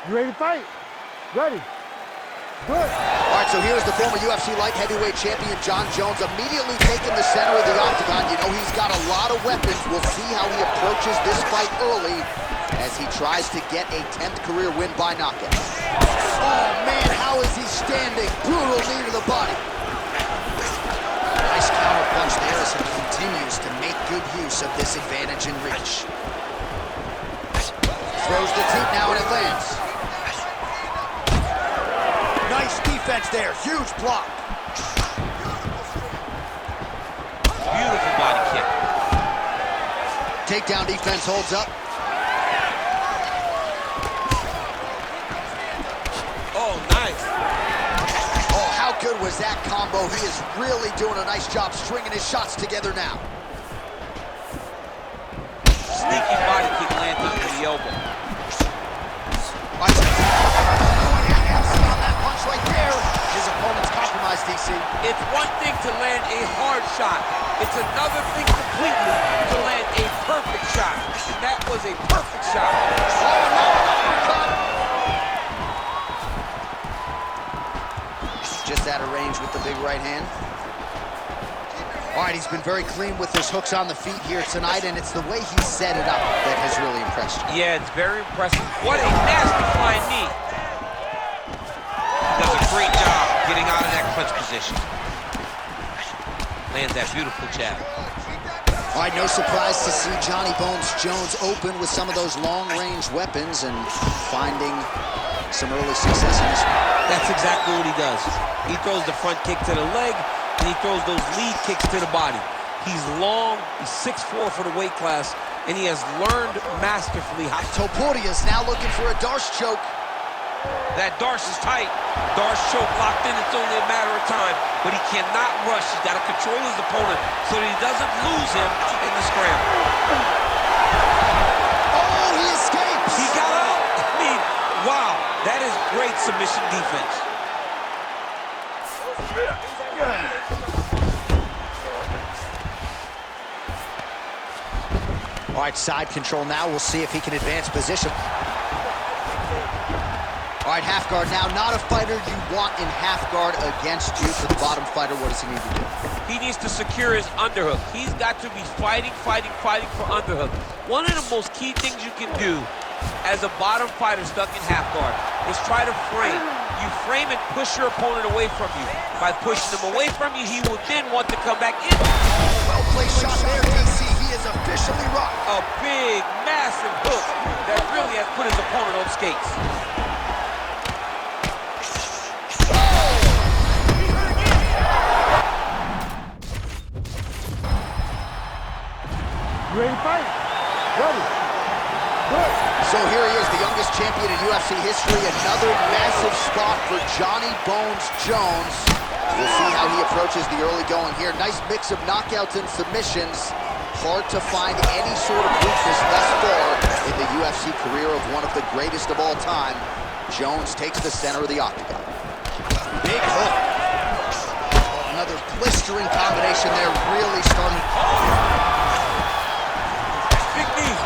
You ready to fight? Ready. Good. All right, so here's the former UFC light heavyweight champion, Jon Jones, immediately taking the center of the octagon. You know he's got a lot of weapons. We'll see how he approaches this fight early as he tries to get a 10th career win by knockout. Oh, man, how is he standing? Brutal knee to the body. Nice counter punch there as he continues to make good use of this advantage in reach. Throws the teep now and it lands. Nice defense there, huge block. Beautiful body kick. Takedown defense holds up. Oh, nice. Oh, how good was that combo? He is really doing a nice job stringing his shots together now. Sneaky body kick landing to the elbow. Right there, his opponent's compromised, DC. It's one thing to land a hard shot. It's another thing completely to land a perfect shot. And that was a perfect shot. Oh, no, just out of range with the big right hand. All right, he's been very clean with his hooks on the feet here tonight, and it's the way he set it up that has really impressed you. Yeah, it's very impressive. What a nasty flying knee. Does a great job getting out of that clinch position. Lands that beautiful jab. All right, no surprise to see Johnny Bones Jones open with some of those long-range weapons and finding some early success in this one. That's exactly what he does. He throws the front kick to the leg, and he throws those lead kicks to the body. He's long, he's 6'4" for the weight class, and he has learned masterfully how. Topuria's now looking for a Darce choke. That Darce is tight. Darce choke locked in, it's only a matter of time. But he cannot rush. He's got to control his opponent so that he doesn't lose him in the scramble. Oh, he escapes! He got out. I mean, wow, that is great submission defense. All right, side control now. We'll see if he can advance position. All right, half guard now. Not a fighter you want in half guard against you. For the bottom fighter, what does he need to do? He needs to secure his underhook. He's got to be fighting for underhook. One of the most key things you can do as a bottom fighter stuck in half guard is try to frame. You frame and push your opponent away from you. By pushing him away from you, he will then want to come back in. Well-placed shot there, DC. He is officially rocked. A big, massive hook that really has put his opponent on skates. You ready to fight? Ready. Good. So here he is, the youngest champion in UFC history. Another massive spot for Johnny Bones Jones. We'll see how he approaches the early going here. Nice mix of knockouts and submissions. Hard to find any sort of weakness thus far in the UFC career of one of the greatest of all time. Jones takes the center of the octagon. Big hook. Oh, another blistering combination there, really starting. Big knee.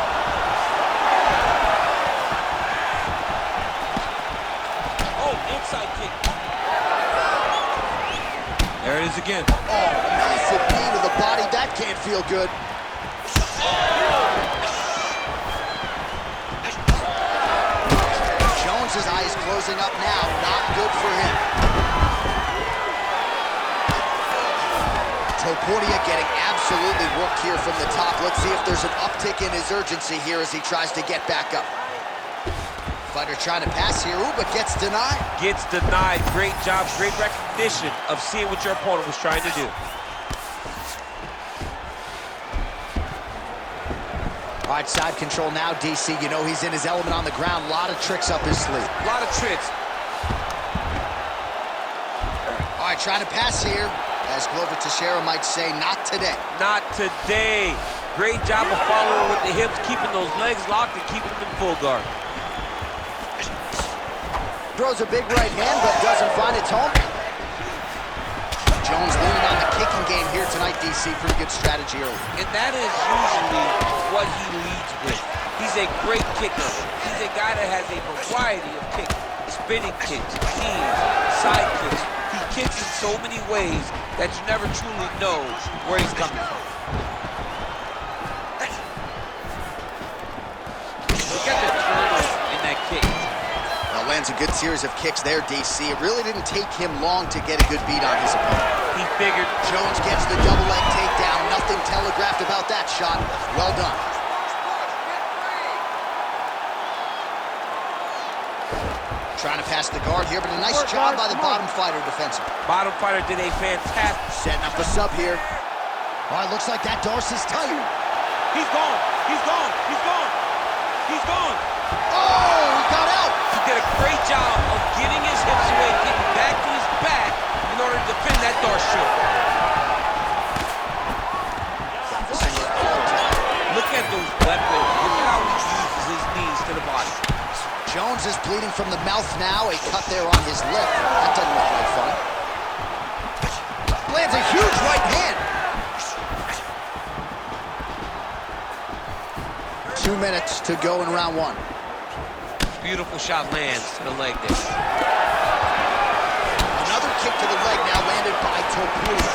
Oh, inside kick. There it is again. Oh, massive knee to the body. That can't feel good. Jones's eyes closing up now. Not good for him. Topuria getting absolutely worked here from the top. Let's see if there's an uptick in his urgency here as he tries to get back up. Fighter trying to pass here, ooh, but gets denied. Gets denied. Great job, great recognition of seeing what your opponent was trying to do. All right, side control now, DC. You know he's in his element on the ground. A lot of tricks up his sleeve. A lot of tricks. All right, trying to pass here. As Glover Teixeira might say, not today. Not today. Great job of following with the hips, keeping those legs locked and keeping them in full guard. Throws a big right hand, but doesn't find its home. Jones leaning on the kicking game here tonight, DC. Pretty good strategy early. And that is usually what he leads with. He's a great kicker. He's a guy that has a variety of kicks. Spinning kicks, knees, side kicks. He kicks in so many ways that you never truly know where he's coming from. Look at the turn in that kick. Well, lands a good series of kicks there, DC. It really didn't take him long to get a good beat on his opponent. He figured. Jones gets the double leg takedown. Nothing telegraphed about that shot. Well done. Trying to pass the guard here, but a nice job by the bottom fighter defensively. Bottom fighter did a fantastic. Setting up a sub here. Oh, it looks like that Darcy's tight. He's gone. He's gone. He's gone. He's gone. Oh, he got out. He did a great job of getting his hips away, getting back to his back in order to defend that Darce shoot. Look at those weapons. Look at how he uses his knees to the body. Jones is bleeding from the mouth now. A cut there on his lip. That doesn't look like fun. Lands a huge right hand. 2 minutes to go in round one. Beautiful shot lands to the leg there. Another kick to the leg now landed by Topuria.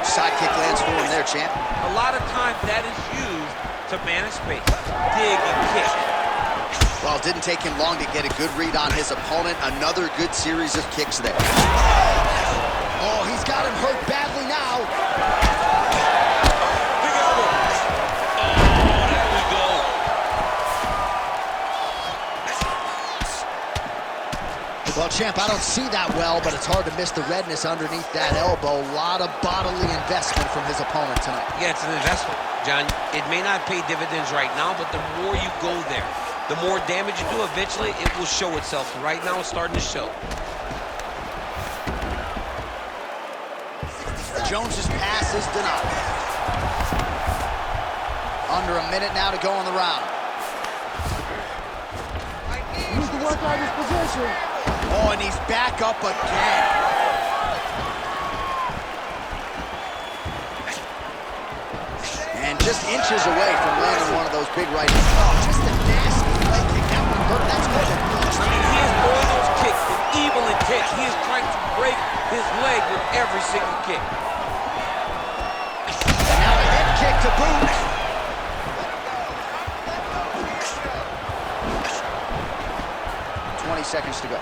Side kick lands for him there, champ. A lot of times that is used to manage space. Dig and kick. Well, it didn't take him long to get a good read on his opponent. Another good series of kicks there. Oh, he's got him hurt badly now. Big elbow. Oh, there we go. Well, champ, I don't see that well, but it's hard to miss the redness underneath that elbow. A lot of bodily investment from his opponent tonight. Yeah, it's an investment, John. It may not pay dividends right now, but the more you go there, the more damage you do, eventually it will show itself. Right now, it's starting to show. Jones's pass is denied. Under a minute now to go in the round. You need to work out his position. Oh, and he's back up again. And just inches away from landing one of those big right hands. Oh, just a nasty leg kick. That one hurt. That's good. I mean, he is throwing those kicks with evil intent. He is trying to break his leg with every single kick. And now a head kick to boot. 20 seconds to go.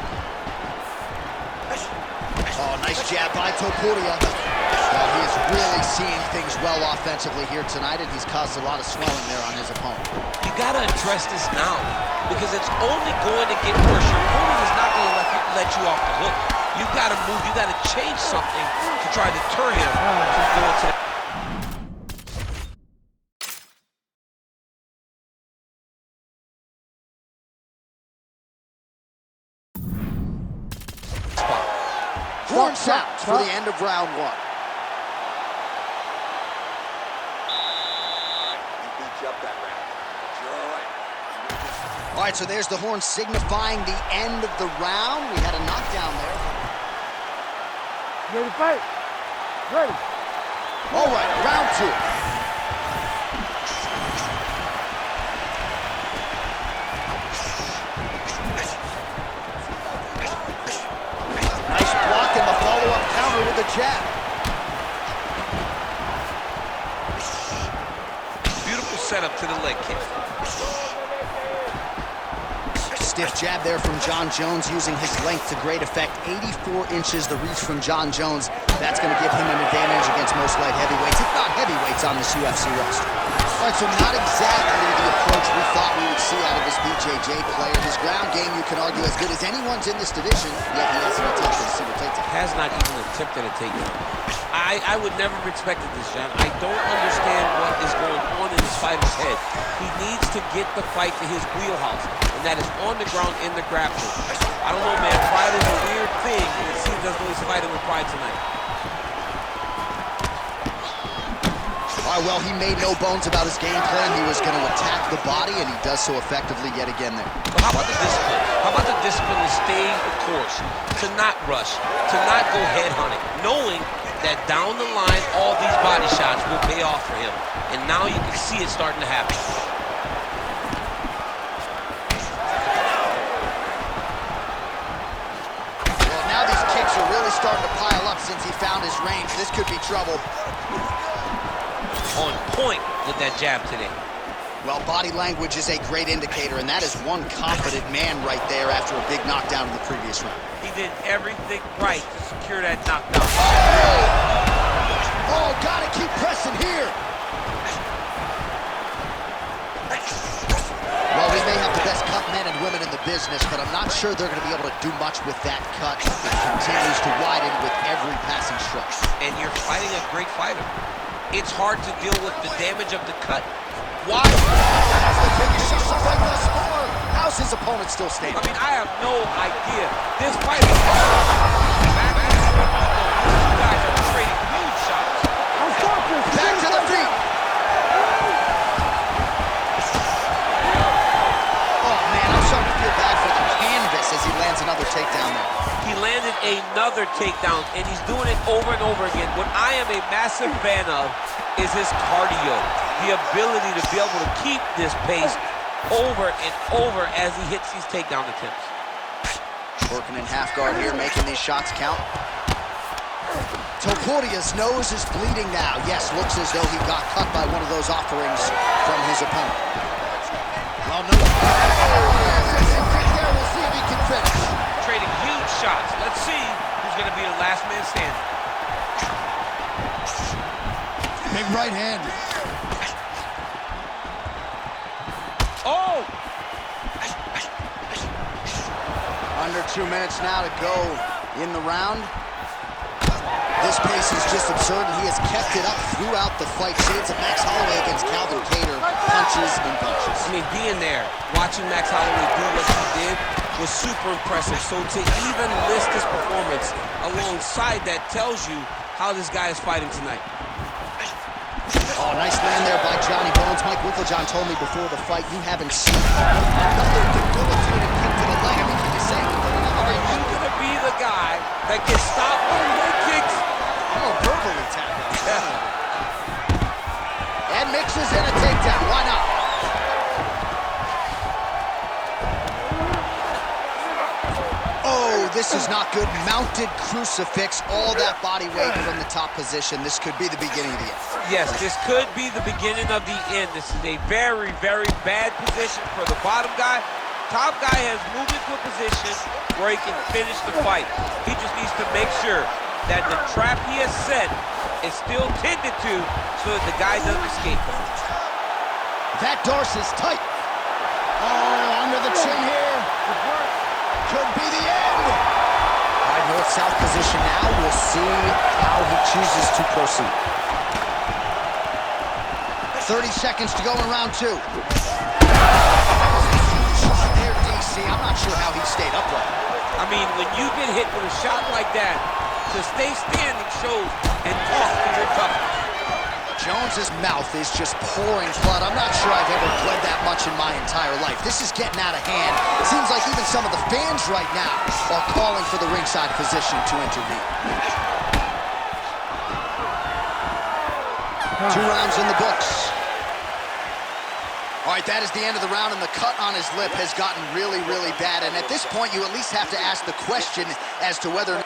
Oh, nice jab by Topuria. Well, he is really seeing things well offensively here tonight, and he's caused a lot of swelling there on his opponent. You got to address this now, because it's only going to get worse. Your opponent is not going to let you off the hook. You've got to move. You've got to change something to try to deter him from going to that. Horn sounds for the end of round one. All right, so there's the horn signifying the end of the round. We had a knockdown there. Ready to fight? Ready. All right, round two. Nice block and the follow-up counter with the jab. Beautiful setup to the leg kick. Stiff jab there from Jon Jones, using his length to great effect. 84 inches the reach from Jon Jones. That's going to give him an advantage against most light heavyweights, if not heavyweights, on this UFC roster. All right, so not exactly the approach we thought we would see out of this BJJ player. His ground game, you can argue, as good as anyone's in this division, yet he hasn't attempted a single takedown. Has not even attempted a takedown. I would never have expected this, John. I don't understand what is going on in this fighter's head. He needs to get the fight to his wheelhouse, and that is on the ground in the grappling. I don't know, man. Pride is a weird thing, and it seems as though he's fighting with pride tonight. All right, well, he made no bones about his game plan. He was going to attack the body, and he does so effectively yet again there. But how about the discipline? How about the discipline to stay the course, to not rush, to not go head hunting, knowing that down the line, all these body shots will pay off for him. And now you can see it starting to happen. Well, now these kicks are really starting to pile up since he found his range. This could be trouble. On point with that jab today. Well, body language is a great indicator, and that is one confident man right there after a big knockdown in the previous round. He did everything right to secure that knockdown. Oh, gotta keep pressing here. Well, we may have the best cut men and women in the business, but I'm not sure they're going to be able to do much with that cut. It continues to widen with every passing strike. And you're fighting a great fighter. It's hard to deal with the damage of the cut. Why? That's the biggest shot right thus far. How's his opponent still standing? I mean, I have no idea. This fight is hard. You guys are trading huge shots. Back to the feet. Oh, man, I'm starting to feel bad for the canvas as he lands another takedown there. He landed another takedown, and he's doing it over and over again. What I am a massive fan of is his cardio, the ability to be able to keep this pace over and over as he hits these takedown attempts. Working in half guard here, making these shots count. Topuria's nose is bleeding now. Yes, looks as though he got cut by one of those offerings from his opponent. Well, no. We'll see if he can finish. Trading huge shots. Let's see who's going to be the last man standing. Big right hand. Oh! Under 2 minutes now to go in the round. This pace is just absurd, and he has kept it up throughout the fight. Shades of Max Holloway against Calvin Kattar, punches and punches. I mean, being there, watching Max Holloway do what he did was super impressive. So to even list this performance alongside that tells you how this guy is fighting tonight. Oh, nice land there by Johnny Bones. Mike Winklejohn told me before the fight, you haven't seen another debilitating kick to the leg. I mean, can you say Are you going to be the guy that gets stopped by leg kicks? Oh, verbally tapped out. And mixes in a takedown. Why not? Oh, this is not good. Mounted crucifix, all that body weight from the top position. This could be the beginning of the end. Yes, this could be the beginning of the end. This is a very, very bad position for the bottom guy. Top guy has moved into a position where he can finish the fight. He just needs to make sure that the trap he has set is still tended to so that the guy doesn't escape from it. That dorsal is tight. Oh, under the chin here. Could be the end. All right, north-south position now. We'll see how he chooses to proceed. 30 seconds to go in round two. Shot there, DC. I'm not sure how he stayed upright. I mean, when you get hit with a shot like that, to stay standing shows and talk to your toughness. Jones's mouth is just pouring blood. I'm not sure I've ever bled that much in my entire life. This is getting out of hand. It seems like even some of the fans right now are calling for the ringside physician to intervene. 2 rounds in the books. All right, that is the end of the round, and the cut on his lip has gotten really, really bad. And at this point, you at least have to ask the question as to whether...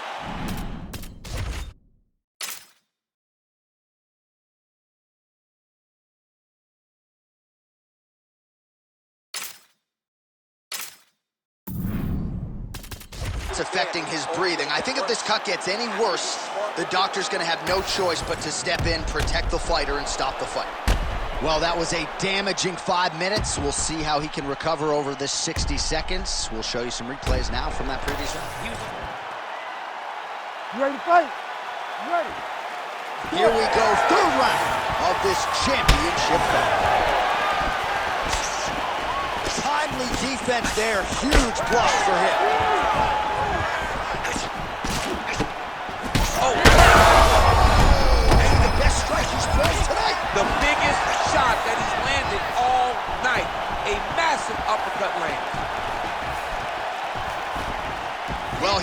it's affecting his breathing. I think if this cut gets any worse, the doctor's going to have no choice but to step in, protect the fighter, and stop the fight. Well, that was a damaging 5 minutes. We'll see how he can recover over this 60 seconds. We'll show you some replays now from that previous round. You ready to fight? You ready? Here we go, 3rd round of this championship fight. Timely defense there, huge block for him. Oh! Maybe the best strike he's thrown tonight. The big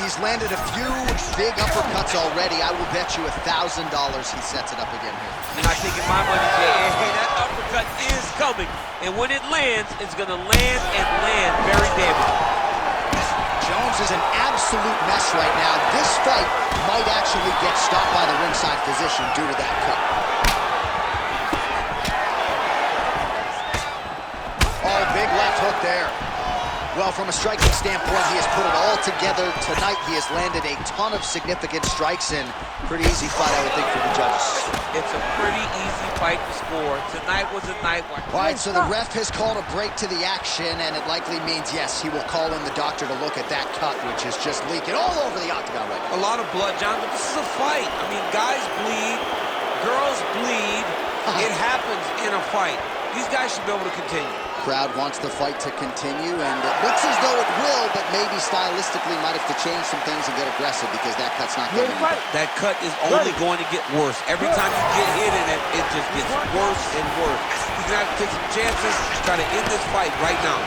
He's landed a few big uppercuts already. I will bet you $1,000 he sets it up again here. You're not taking my money, Jay. Hey, that uppercut is coming. And when it lands, it's going to land and land very damaging. Jones is an absolute mess right now. This fight might actually get stopped by the ringside physician due to that cut. Oh, big left hook there. Well, from a striking standpoint, he has put it all together tonight. He has landed a ton of significant strikes and pretty easy fight, I would think, for the judges. It's a pretty easy fight to score. Tonight was a night where... All right, so the ref has called a break to the action, and it likely means, yes, he will call in the doctor to look at that cut, which is just leaking all over the octagon right now. A lot of blood, John, but this is a fight. I mean, guys bleed, girls bleed. It happens in a fight. These guys should be able to continue. Crowd wants the fight to continue, and it looks as though it will, but maybe stylistically might have to change some things and get aggressive because that cut's not getting any better. That cut is only going to get worse. Every time you get hit in it, it just gets worse and worse. He's going to have to take some chances, try to end this fight right now.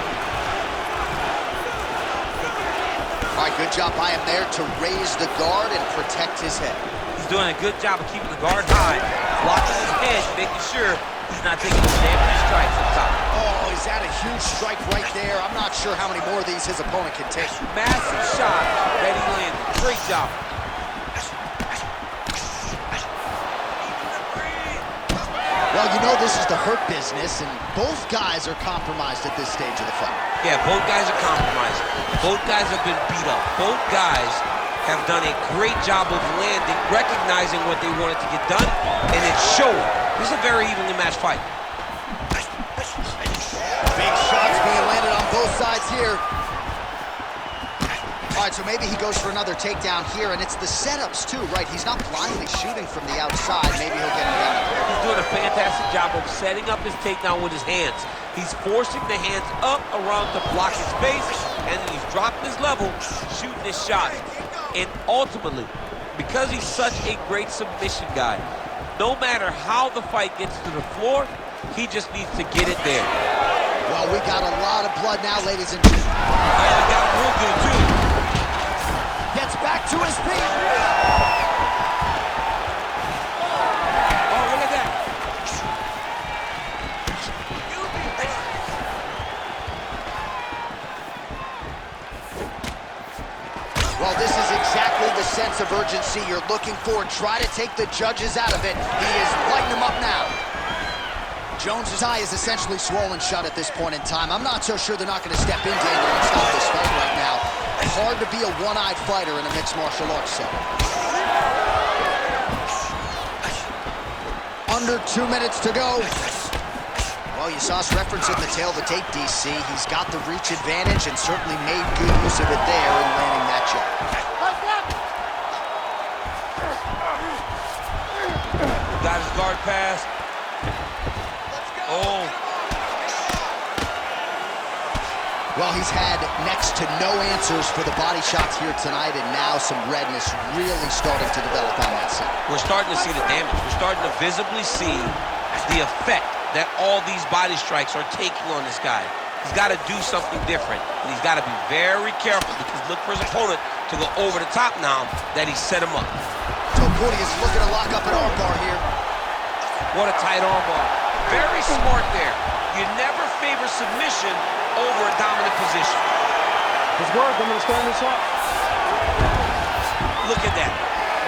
All right, good job by him there to raise the guard and protect his head. He's doing a good job of keeping the guard high, blocking his head, making sure he's not taking any damaging strikes up top. Oh, he's had a huge strike right there. I'm not sure how many more of these his opponent can take. Massive shot that he landed. Great job. Well, you know this is the hurt business, and both guys are compromised at this stage of the fight. Yeah, both guys are compromised. Both guys have been beat up. Both guys have done a great job of landing, recognizing what they wanted to get done, and it's showing. This is a very evenly matched fight. Big shots being landed on both sides here. All right, so maybe he goes for another takedown here, and it's the setups too, right? He's not blindly shooting from the outside. Maybe he'll get him down. He's doing a fantastic job of setting up his takedown with his hands. He's forcing the hands up around to block his face, and then he's dropping his level, shooting his shots. And ultimately, because he's such a great submission guy, no matter how the fight gets to the floor, he just needs to get it there. Well, we got a lot of blood now, ladies and gentlemen. And he got him real good, too. Gets back to his feet. Oh, look at that. Well, this is exactly the sense of urgency you're looking for. Try to take the judges out of it. He is lighting them up now. Jones's eye is essentially swollen shut at this point in time. I'm not so sure they're not going to step in, Daniel, and stop this fight right now. Hard to be a one-eyed fighter in a mixed martial arts setting. Under 2 minutes to go. Well, you saw us referencing the tail of the tape, DC. He's got the reach advantage and certainly made good use of it there in landing that shot. Got his guard pass. Oh. Well, he's had next to no answers for the body shots here tonight, and now some redness really starting to develop on that side. We're starting to see the damage. We're starting to visibly see the effect that all these body strikes are taking on this guy. He's got to do something different, and he's got to be very careful because look for his opponent to go over the top now that he set him up. Topuria is looking to lock up an armbar here. What a tight armbar. Very smart there. You never favor submission over a dominant position. His work, I'm going to stand this up. Look at that.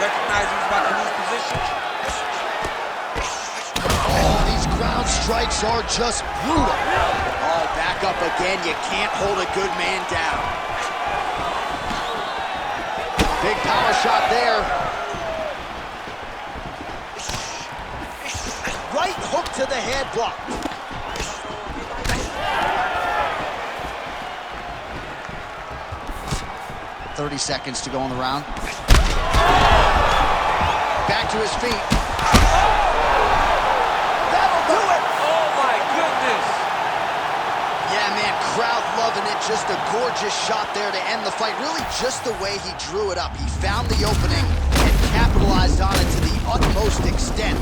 Recognizing he's about to lose position. Oh, these ground strikes are just brutal. Oh, back up again. You can't hold a good man down. Big power shot there. Right hook to the head block. 30 seconds to go in the round. Back to his feet. That'll do it! Oh my goodness! Yeah, man, crowd loving it. Just a gorgeous shot there to end the fight. Really just the way he drew it up. He found the opening and capitalized on it to the utmost extent.